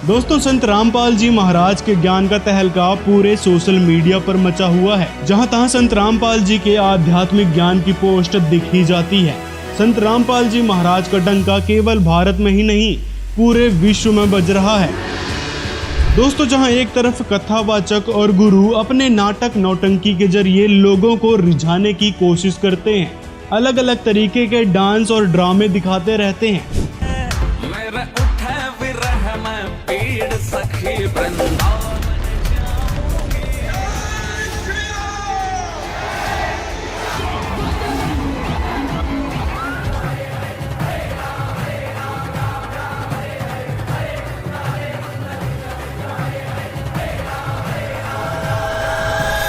दोस्तों, संत रामपाल जी महाराज के ज्ञान का तहलका पूरे सोशल मीडिया पर मचा हुआ है। जहां तहां संत रामपाल जी के आध्यात्मिक ज्ञान की पोस्ट दिखी जाती है। संत रामपाल जी महाराज का डंका केवल भारत में ही नहीं पूरे विश्व में बज रहा है। दोस्तों, जहां एक तरफ कथावाचक और गुरु अपने नाटक नौटंकी के जरिए लोगों को रिझाने की कोशिश करते हैं, अलग अलग तरीके के डांस और ड्रामे दिखाते रहते हैं।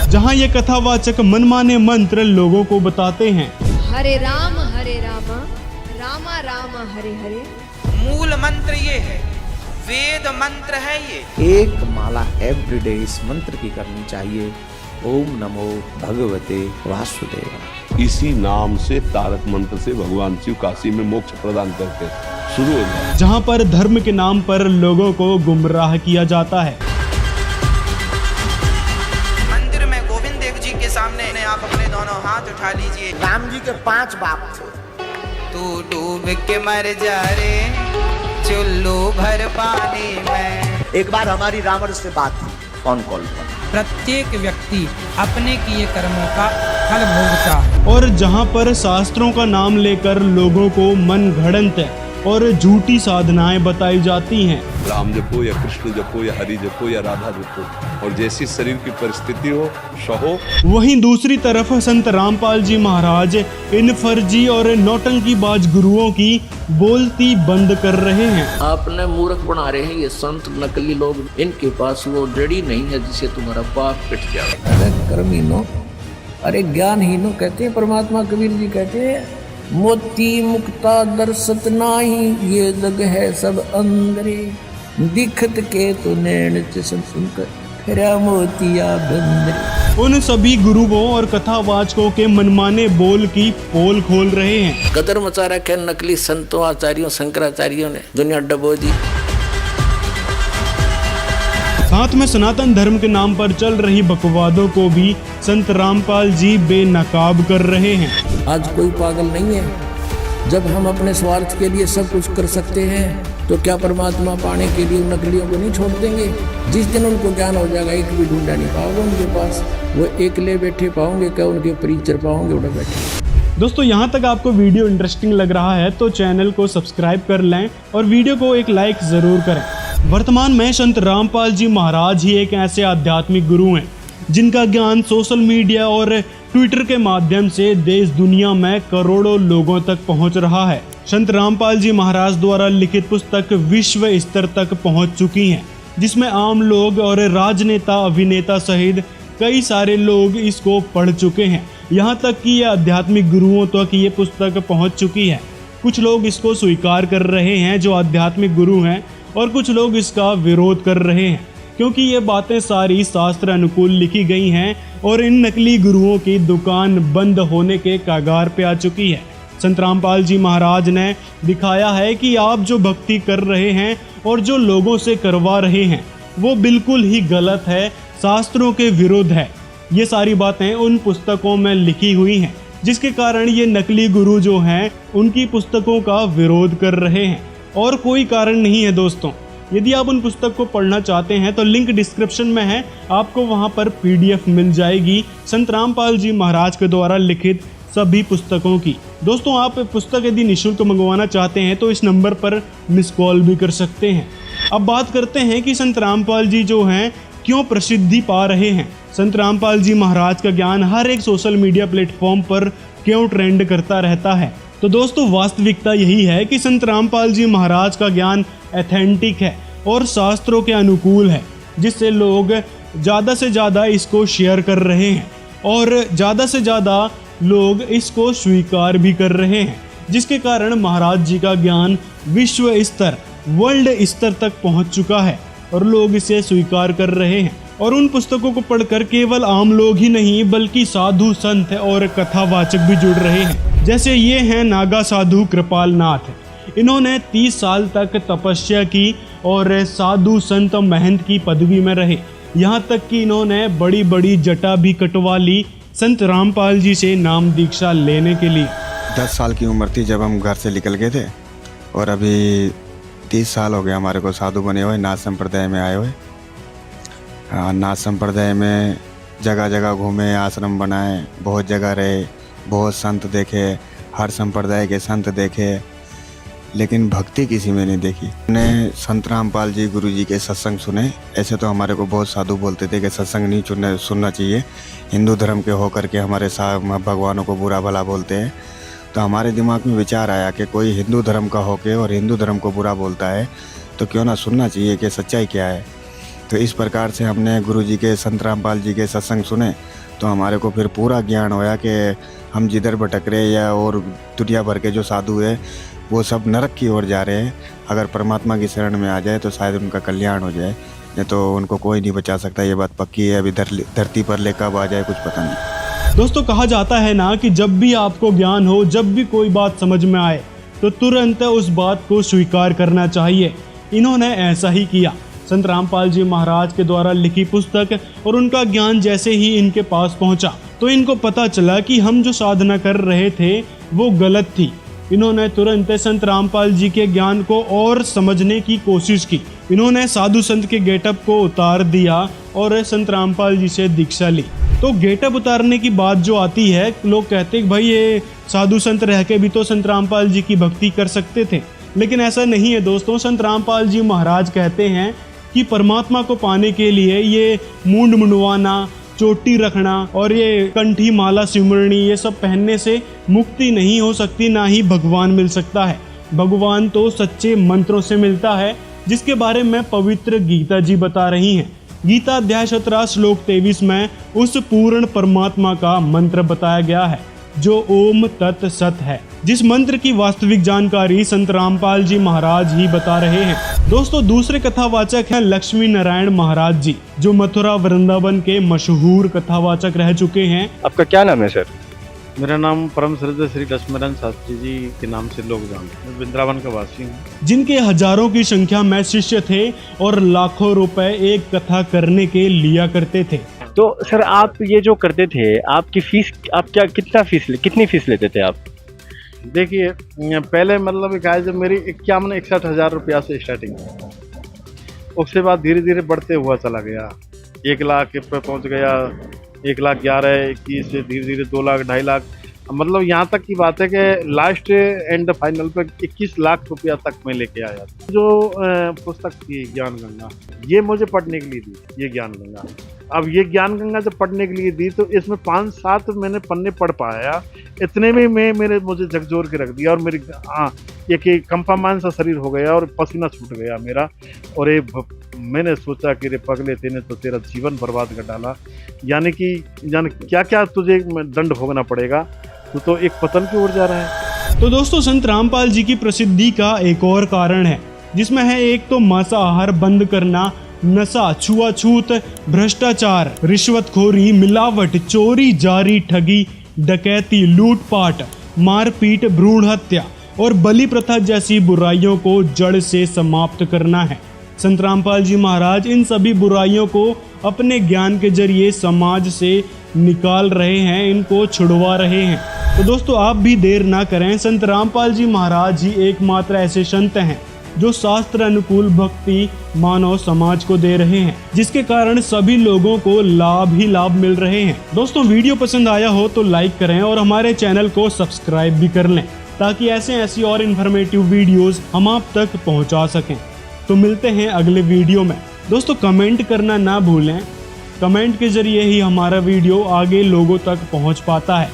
जहां ये कथावाचक मनमाने मंत्र लोगों को बताते हैं, हरे राम रामा रामा हरे हरे। मूल मंत्र ये है, वेद मंत्र है ये। एक माला एवरीडे इस मंत्र की करनी चाहिए। ओम नमो भगवते वासुदेव। इसी नाम से तारक मंत्र से भगवान शिव काशी में मोक्ष प्रदान करते शुरू हो जाए। जहां पर धर्म के नाम पर लोगों को गुमराह किया जाता है। मंदिर में गोविंद देव जी के सामने आप अपने दोनों हाथ उठा लीजिए। राम जी के 5 बाप थे। तू डूब के मर जा रे चुल्लू भर पानी में। एक बार हमारी रावण से बात थी फोन कॉल पर। प्रत्येक व्यक्ति अपने किए कर्मों का फल भोगता है। और जहां पर शास्त्रों का नाम लेकर लोगों को मन घड़ंत और झूठी साधनाएं बताई जाती हैं। राम जपो या कृष्ण जपो या हरि जपो या राधा जपो, और जैसी शरीर की परिस्थिति हो सहो। वहीं दूसरी तरफ संत रामपाल जी महाराज इन फर्जी और नौटंकीबाज गुरुओं की बोलती बंद कर रहे हैं। आपने मूर्ख बना रहे हैं ये संत नकली लोग। इनके पास वो जड़ी नहीं है जिसे तुम्हारा पाप पिट जाए। अरे कर्मीनो, अरे ज्ञानहीनो कहते हैं परमात्मा। कबीर जी कहते हैं, मोती मुक्ता दर्शत नाही, ये जग है सब अंदरे। दिखत के तो नैन सब सुनकर फिरा मोतिया बंदरे। उन सभी गुरुओं और कथावाचकों के मनमाने बोल की पोल खोल रहे हैं। कदर मचा रखे नकली संतों आचार्यों शंकराचार्यों ने, दुनिया डबो दी। साथ में सनातन धर्म के नाम पर चल रही बकवादों को भी संत रामपाल जी बेनकाब कर रहे हैं। आज कोई पागल नहीं है। जब हम अपने स्वार्थ के लिए सब कुछ कर सकते हैं तो क्या परमात्मा पाने के लिए नकलियों को नहीं छोड़ देंगे? जिस दिन उनको ज्ञान हो जाएगा, एक भी ढूंढा नहीं पाओगे उनके पास। वो एकले बैठे पाओगे, क्या उनके प्रीचर पाओगे उधर बैठे। दोस्तों, यहाँ तक आपको वीडियो इंटरेस्टिंग लग रहा है तो चैनल को सब्सक्राइब कर लें और वीडियो को एक लाइक जरूर करें। वर्तमान में संत रामपाल जी महाराज ही एक ऐसे आध्यात्मिक गुरु हैं जिनका ज्ञान सोशल मीडिया और ट्विटर के माध्यम से देश दुनिया में करोड़ों लोगों तक पहुंच रहा है। संत रामपाल जी महाराज द्वारा लिखित पुस्तक विश्व स्तर तक पहुंच चुकी हैं, जिसमें आम लोग और राजनेता अभिनेता सहित कई सारे लोग इसको पढ़ चुके हैं। यहाँ तक कि ये आध्यात्मिक गुरुओं तक ये पुस्तक पहुँच चुकी है। कुछ लोग इसको स्वीकार कर रहे हैं जो आध्यात्मिक गुरु हैं, और कुछ लोग इसका विरोध कर रहे हैं क्योंकि ये बातें सारी शास्त्र अनुकूल लिखी गई हैं और इन नकली गुरुओं की दुकान बंद होने के कगार पे आ चुकी है। संत रामपाल जी महाराज ने दिखाया है कि आप जो भक्ति कर रहे हैं और जो लोगों से करवा रहे हैं वो बिल्कुल ही गलत है, शास्त्रों के विरुद्ध है। ये सारी बातें उन पुस्तकों में लिखी हुई हैं, जिसके कारण ये नकली गुरु जो हैं उनकी पुस्तकों का विरोध कर रहे हैं, और कोई कारण नहीं है। दोस्तों, यदि आप उन पुस्तक को पढ़ना चाहते हैं तो लिंक डिस्क्रिप्शन में है, आपको वहां पर PDF मिल जाएगी संत रामपाल जी महाराज के द्वारा लिखित सभी पुस्तकों की। दोस्तों, आप पुस्तक यदि निःशुल्क मंगवाना चाहते हैं तो इस नंबर पर मिस कॉल भी कर सकते हैं। अब बात करते हैं कि संत रामपाल जी जो हैं क्यों प्रसिद्धि पा रहे हैं। संत रामपाल जी महाराज का ज्ञान हर एक सोशल मीडिया प्लेटफॉर्म पर क्यों ट्रेंड करता रहता है। तो दोस्तों, वास्तविकता यही है कि संत रामपाल जी महाराज का ज्ञान ऑथेंटिक है और शास्त्रों के अनुकूल है, जिससे लोग ज़्यादा से ज़्यादा इसको शेयर कर रहे हैं और ज़्यादा से ज़्यादा लोग इसको स्वीकार भी कर रहे हैं, जिसके कारण महाराज जी का ज्ञान विश्व स्तर, वर्ल्ड स्तर तक पहुंच चुका है और लोग इसे स्वीकार कर रहे हैं। और उन पुस्तकों को पढ़कर केवल आम लोग ही नहीं बल्कि साधु संत और कथावाचक भी जुड़ रहे हैं। जैसे ये हैं नागा साधु कृपाल नाथ। इन्होंने 30 साल तक तपस्या की और साधु संत महंत की पदवी में रहे। यहाँ तक कि इन्होंने बड़ी बड़ी जटा भी कटवा ली संत रामपाल जी से नाम दीक्षा लेने के लिए। 10 साल की उम्र थी जब हम घर से निकल गए थे और अभी 30 साल हो गए हमारे को साधु बने हुए, नाथ संप्रदाय में आए हुए। नाथ संप्रदाय में जगह जगह घूमे, आश्रम बनाए, बहुत जगह रहे, बहुत संत देखे, हर संप्रदाय के संत देखे, लेकिन भक्ति किसी में नहीं देखी। हमने संत रामपाल जी गुरु जी के सत्संग सुने। ऐसे तो हमारे को बहुत साधु बोलते थे कि सत्संग नहीं सुनना चाहिए, हिंदू धर्म के होकर के हमारे भगवानों को बुरा भला बोलते हैं। तो हमारे दिमाग में विचार आया कि कोई हिंदू धर्म का होके और हिंदू धर्म को बुरा बोलता है तो क्यों ना सुनना चाहिए कि सच्चाई क्या है। तो इस प्रकार से हमने गुरु जी के संत रामपाल जी के सत्संग सुने तो हमारे को फिर पूरा ज्ञान होया कि हम जिधर भटक रहे या और दुनिया भर के जो साधु है वो सब नरक की ओर जा रहे हैं। अगर परमात्मा की शरण में आ जाए तो शायद उनका कल्याण हो जाए, नहीं तो उनको कोई नहीं बचा सकता। ये बात पक्की है। अभी धरती पर ले कब आ जाए कुछ पता नहीं। दोस्तों कहा जाता है ना कि जब भी आपको ज्ञान हो, जब भी कोई बात समझ में आए तो तुरंत उस बात को स्वीकार करना चाहिए। इन्होंने ऐसा ही किया। संत रामपाल जी महाराज के द्वारा लिखी पुस्तक और उनका ज्ञान जैसे ही इनके पास पहुंचा तो इनको पता चला कि हम जो साधना कर रहे थे वो गलत थी। इन्होंने तुरंत संत रामपाल जी के ज्ञान को और समझने की कोशिश की। इन्होंने साधु संत के गेटअप को उतार दिया और संत रामपाल जी से दीक्षा ली। तो गेटअप उतारने की बात जो आती है, लोग कहते हैं भाई ये साधु संत रह के भी तो संत रामपाल जी की भक्ति कर सकते थे, लेकिन ऐसा नहीं है दोस्तों। संत रामपाल जी महाराज कहते हैं कि परमात्मा को पाने के लिए ये मूंड मुंडवाना, चोटी रखना और ये कंठी माला सिमरनी ये सब पहनने से मुक्ति नहीं हो सकती, ना ही भगवान मिल सकता है। भगवान तो सच्चे मंत्रों से मिलता है, जिसके बारे में पवित्र गीता जी बता रही हैं। गीता अध्याय 17 श्लोक 23 में उस पूर्ण परमात्मा का मंत्र बताया गया है जो ओम तत् सत है, जिस मंत्र की वास्तविक जानकारी संत रामपाल जी महाराज ही बता रहे हैं। दोस्तों दूसरे कथावाचक हैं लक्ष्मी नारायण महाराज जी, जो मथुरा वृंदावन के मशहूर कथावाचक रह चुके हैं। आपका क्या नाम है सर? मेरा नाम परम श्रद्धेय श्री लक्ष्मीनारायण शास्त्री जी के नाम से लोग जानते हैं। वृंदावन का वासी हूँ। जिनके हजारों की संख्या में शिष्य थे और लाखों रुपए एक कथा करने के लिया करते थे। तो सर आप ये जो करते थे, आपकी फीस आप कितनी फीस लेते थे आप? देखिए पहले मतलब क्या है, जब मेरी 61-61 रुपया से स्टार्टिंग, उसके बाद धीरे धीरे बढ़ते हुआ चला गया, 1 लाख पे पहुंच गया, 1,11,000, 21 से धीरे धीरे 2 लाख, 2.5 लाख, मतलब यहाँ तक की बात है कि लास्ट एंड फाइनल पे 21 लाख रुपया तक मैं लेके आया। जो पुस्तक थी ज्ञान गंगा, ये मुझे पढ़ने के लिए दी, ये ज्ञान गंगा। अब ये ज्ञान गंगा जब पढ़ने के लिए दी तो इसमें 5-7 मैंने पन्ने पढ़ पाया, इतने में मुझे झकझोर के रख दिया और मेरी एक कंपामान सा शरीर हो गया और पसीना छूट गया मेरा। और मैंने सोचा कि रे पगले तेने तो तेरा जीवन बर्बाद कर डाला, यानी क्या क्या तुझे दंड भोगना पड़ेगा, तू तो एक पतन की ओर जा रहा है। तो दोस्तों संत रामपाल जी की प्रसिद्धि का एक और कारण है, जिसमें है एक तो मांसाहार बंद करना, नशा, छुआछूत, भ्रष्टाचार, रिश्वतखोरी, मिलावट, चोरी, जारी, ठगी, डकैती, लूटपाट, मारपीट, भ्रूण हत्या और बलि प्रथा जैसी बुराइयों को जड़ से समाप्त करना है। संत रामपाल जी महाराज इन सभी बुराइयों को अपने ज्ञान के जरिए समाज से निकाल रहे हैं, इनको छुड़वा रहे हैं। तो दोस्तों आप भी देर ना करें। संत रामपाल जी महाराज ही एकमात्र ऐसे संत हैं जो शास्त्र अनुकूल भक्ति मानव समाज को दे रहे हैं, जिसके कारण सभी लोगों को लाभ ही लाभ मिल रहे हैं। दोस्तों वीडियो पसंद आया हो तो लाइक करें और हमारे चैनल को सब्सक्राइब भी कर लें, ताकि ऐसी और इन्फॉर्मेटिव वीडियोस हम आप तक पहुंचा सकें। तो मिलते हैं अगले वीडियो में। दोस्तों कमेंट करना ना भूलें, कमेंट के जरिए ही हमारा वीडियो आगे लोगों तक पहुंच पाता है।